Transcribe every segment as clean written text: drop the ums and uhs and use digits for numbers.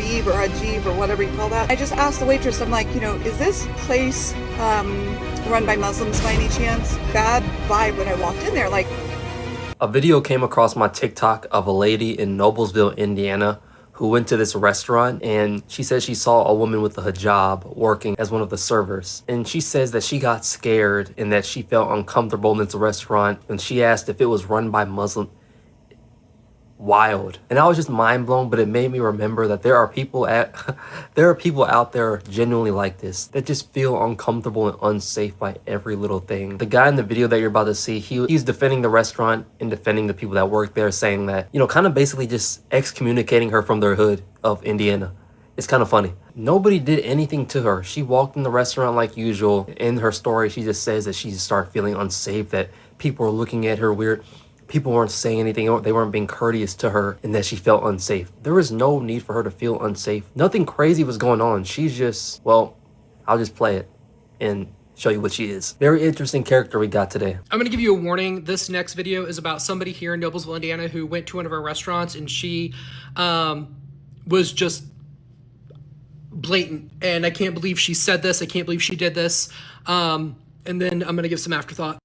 Habib or Ajib or whatever you call that. I just asked the waitress, I'm like, is this place run by Muslims by any chance? Bad vibe when I walked in there. Like, a video came across my TikTok of a lady in Noblesville, Indiana, who went to this restaurant, and she said she saw a woman with a hijab working as one of the servers. And she says that she got scared and that she felt uncomfortable in this restaurant, and she asked if it was run by Muslim. Wild. And I was just mind blown, but it made me remember that there are people out there genuinely like this, that just feel uncomfortable and unsafe by every little thing. The guy in the video that you're about to see, he's defending the restaurant and defending the people that work there, saying that, kind of basically just excommunicating her from their hood of Indiana. It's kind of funny. Nobody did anything to her. She walked in the restaurant like usual. In her story, she just says that she started feeling unsafe, that people were looking at her weird. People weren't saying anything, they weren't being courteous to her, and that she felt unsafe. There was no need for her to feel unsafe. Nothing crazy was going on. She's just, well, I'll just play it and show you what she is. Very interesting character we got today. I'm gonna give you a warning. This next video is about somebody here in Noblesville, Indiana, who went to one of our restaurants, and she was just blatant. And I can't believe she said this. I can't believe she did this. And then I'm gonna give some afterthought.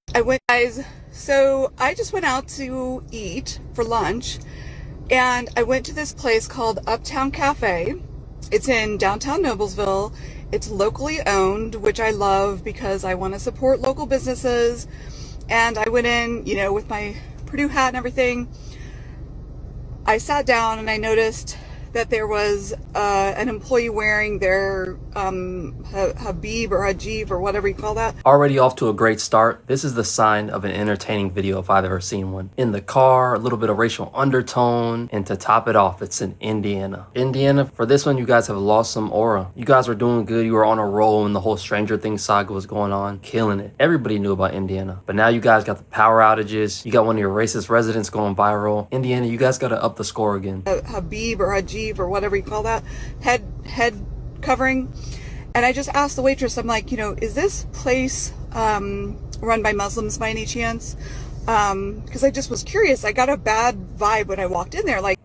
guys, so I just went out to eat for lunch, and I went to this place called Uptown Cafe. It's in downtown Noblesville. It's locally owned, which I love because I want to support local businesses. And I went in, with my Purdue hat and everything. I sat down and I noticed that there was an employee wearing their Habib or Ajib or whatever you call that. Already off to a great start. This is the sign of an entertaining video if I've ever seen one. In the car, a little bit of racial undertone, and to top it off, it's in Indiana. Indiana, for this one, you guys have lost some aura. You guys were doing good. You were on a roll when the whole Stranger Things saga was going on, killing it. Everybody knew about Indiana. But now you guys got the power outages. You got one of your racist residents going viral. Indiana, you guys got to up the score again. Habib or Ajib or whatever you call that, head covering. And I just asked the waitress, I'm like, is this place run by Muslims by any chance? Because I just was curious. I got a bad vibe when I walked in there. Like,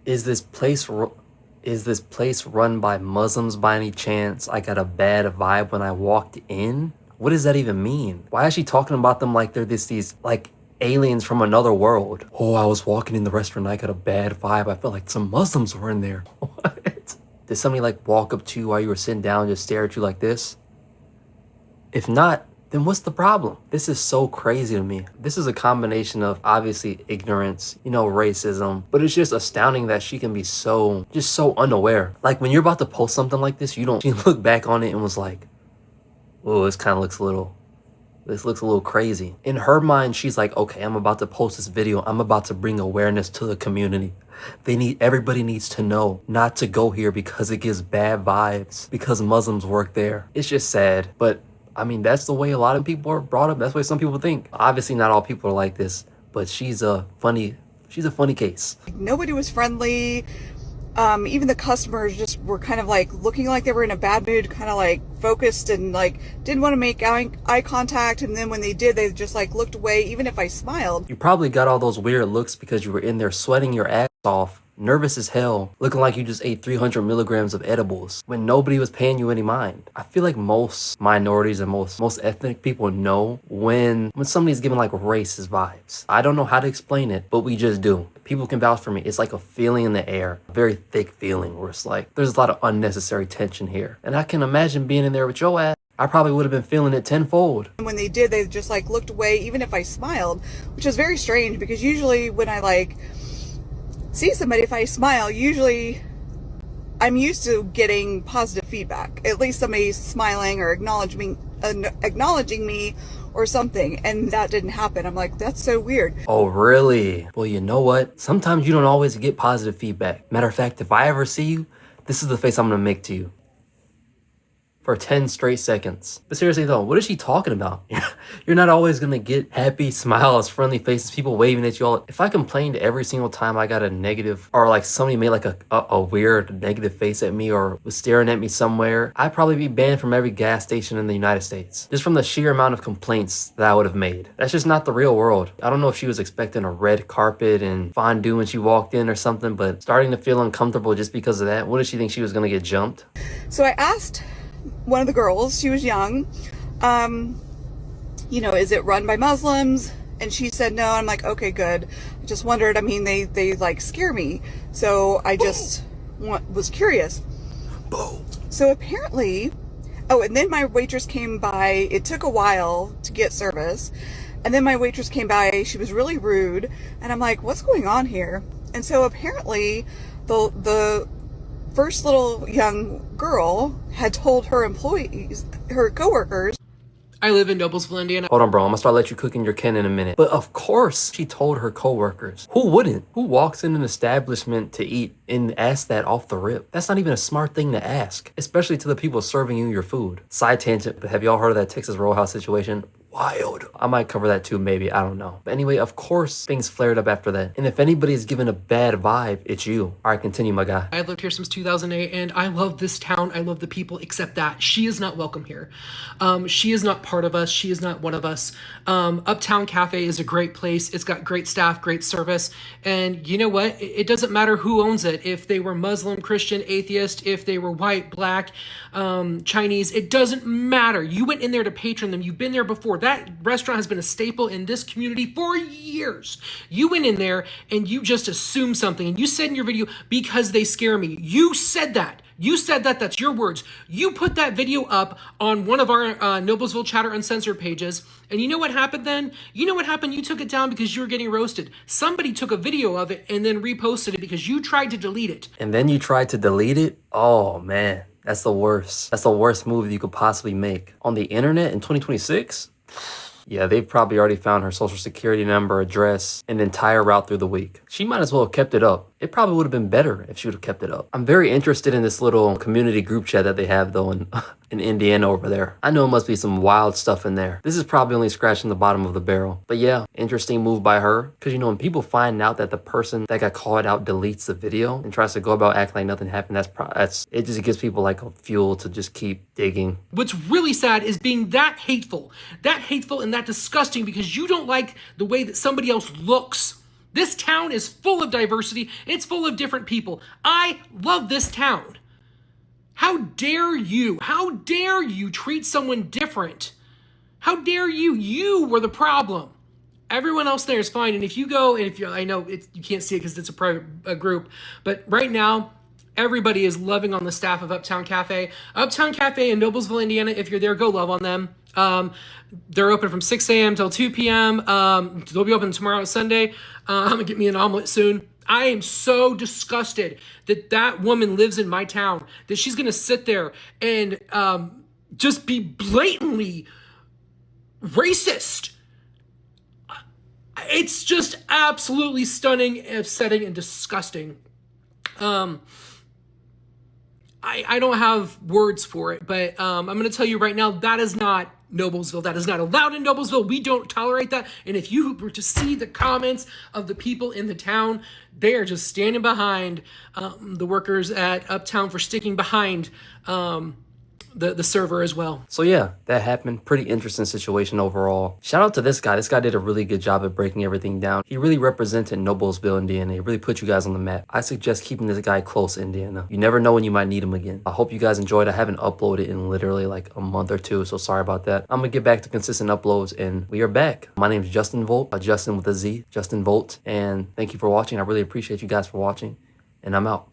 is this place run by Muslims by any chance? I got a bad vibe when I walked in. What does that even mean? Why is she talking about them like they're these like aliens from another world? Oh, I was walking in the restaurant, I got a bad vibe. I felt like some Muslims were in there. What? Did somebody like walk up to you while you were sitting down and just stare at you like this? If not, then what's the problem? This is so crazy to me. This is a combination of obviously ignorance, racism, but it's just astounding that she can be so unaware. Like when you're about to post something like this, she looked back on it and was like, oh, this looks a little crazy. In her mind, she's like, okay, I'm about to post this video. I'm about to bring awareness to the community. Everybody needs to know not to go here because it gives bad vibes, because Muslims work there. It's just sad, but I mean, that's the way a lot of people are brought up. That's the way some people think. Obviously, not all people are like this, but she's a funny case. Nobody was friendly. Even the customers just were kind of like looking like they were in a bad mood, kind of like focused and like didn't want to make eye contact. And then when they did, they just like looked away, even if I smiled. You probably got all those weird looks because you were in there sweating your ass off, nervous as hell, looking like you just ate 300 milligrams of edibles when nobody was paying you any mind. I feel like most minorities and most ethnic people know when somebody's giving like racist vibes. I don't know how to explain it, but we just do. People can vouch for me. It's like a feeling in the air, a very thick feeling where it's like there's a lot of unnecessary tension here. And I can imagine being in there with your ass. I probably would have been feeling it tenfold. And when they did, they just like looked away, even if I smiled, which is very strange because usually when I like see somebody, if I smile, usually I'm used to getting positive feedback. At least somebody smiling or acknowledging me or something, and that didn't happen. I'm like, that's so weird. Oh, really? Well, you know what? Sometimes you don't always get positive feedback. Matter of fact, if I ever see you, this is the face I'm gonna make to you. for 10 straight seconds. But seriously though, what is she talking about? You're not always gonna get happy smiles, friendly faces, people waving at you all. If I complained every single time I got a negative, or like somebody made like a weird negative face at me or was staring at me somewhere, I'd probably be banned from every gas station in the United States. Just from the sheer amount of complaints that I would have made. That's just not the real world. I don't know if she was expecting a red carpet and fondue when she walked in or something, but starting to feel uncomfortable just because of that. What did she think, she was gonna get jumped? So I asked one of the girls, she was young, you know, is it run by Muslims? And she said no. I'm like, okay, good. I just wondered, I mean, they like scare me. So I just was curious. So apparently, oh, and then my waitress came by. It took a while to get service. And then my waitress came by. She was really rude. And I'm like, what's going on here? And so apparently the first little young girl had told her employees, her coworkers. I live in Noblesville, Indiana. Hold on, bro. I'm gonna start let you cook in your Ken in a minute. But of course, she told her coworkers. Who wouldn't? Who walks in an establishment to eat and asks that off the rip? That's not even a smart thing to ask, especially to the people serving you your food. Side tangent, but have y'all heard of that Texas Roadhouse situation? Wild. I might cover that too, maybe. I don't know. But anyway, of course, things flared up after that. And if anybody is given a bad vibe, it's you. All right, continue, my guy. I've lived here since 2008, and I love this town. I love the people, except that she is not welcome here. She is not part of us. She is not one of us. Uptown Cafe is a great place. It's got great staff, great service. And you know what? It doesn't matter who owns it. If they were Muslim, Christian, atheist, if they were white, black, Chinese, it doesn't matter. You went in there to patron them. You've been there before. That restaurant has been a staple in this community for years. You went in there and you just assumed something. And you said in your video, because they scare me. You said that. You said that. That's your words. You put that video up on one of our Noblesville Chatter Uncensored pages. And you know what happened then? You know what happened? You took it down because you were getting roasted. Somebody took a video of it and then reposted it because you tried to delete it. And then you tried to delete it? Oh, man. That's the worst. That's the worst move you could possibly make. On the internet in 2026? Yeah, they've probably already found her social security number, address, and entire route through the week. She might as well have kept it up. It probably would have been better if she would have kept it up. I'm very interested in this little community group chat that they have though in Indiana over there. I know it must be some wild stuff in there. This is probably only scratching the bottom of the barrel. But yeah, interesting move by her. Because you know, when people find out that the person that got called out deletes the video and tries to go about acting like nothing happened, that's it just gives people like a fuel to just keep digging. What's really sad is being that hateful and that disgusting because you don't like the way that somebody else looks. This town is full of diversity. It's full of different people. I love this town. How dare you? How dare you treat someone different? How dare you? You were the problem. Everyone else there is fine. And if you go, and if you, I know you can't see it because it's a private group, but right now, everybody is loving on the staff of Uptown Cafe. Uptown Cafe in Noblesville, Indiana, if you're there, go love on them. They're open from 6 a.m. till 2 p.m. They'll be open tomorrow, Sunday. I'm gonna get me an omelet soon. I am so disgusted that that woman lives in my town, that she's gonna sit there and just be blatantly racist. It's just absolutely stunning, upsetting, and disgusting. I don't have words for it, but I'm going to tell you right now, that is not Noblesville. That is not allowed in Noblesville. We don't tolerate that. And if you were to see the comments of the people in the town, they are just standing behind the workers at Uptown for sticking behind the server as well. So yeah, that happened. Pretty interesting situation overall. Shout out to this guy. This guy did a really good job at breaking everything down. He really represented Noblesville, Indiana. He really put you guys on the map. I suggest keeping this guy close, Indiana. You never know when you might need him again. I hope you guys enjoyed. I haven't uploaded in literally like a month or two, so sorry about that. I'm gonna get back to consistent uploads and we are back. My name is Justin Volt, Justin with a Z, Justin Volt, and thank you for watching. I really appreciate you guys for watching, and I'm out.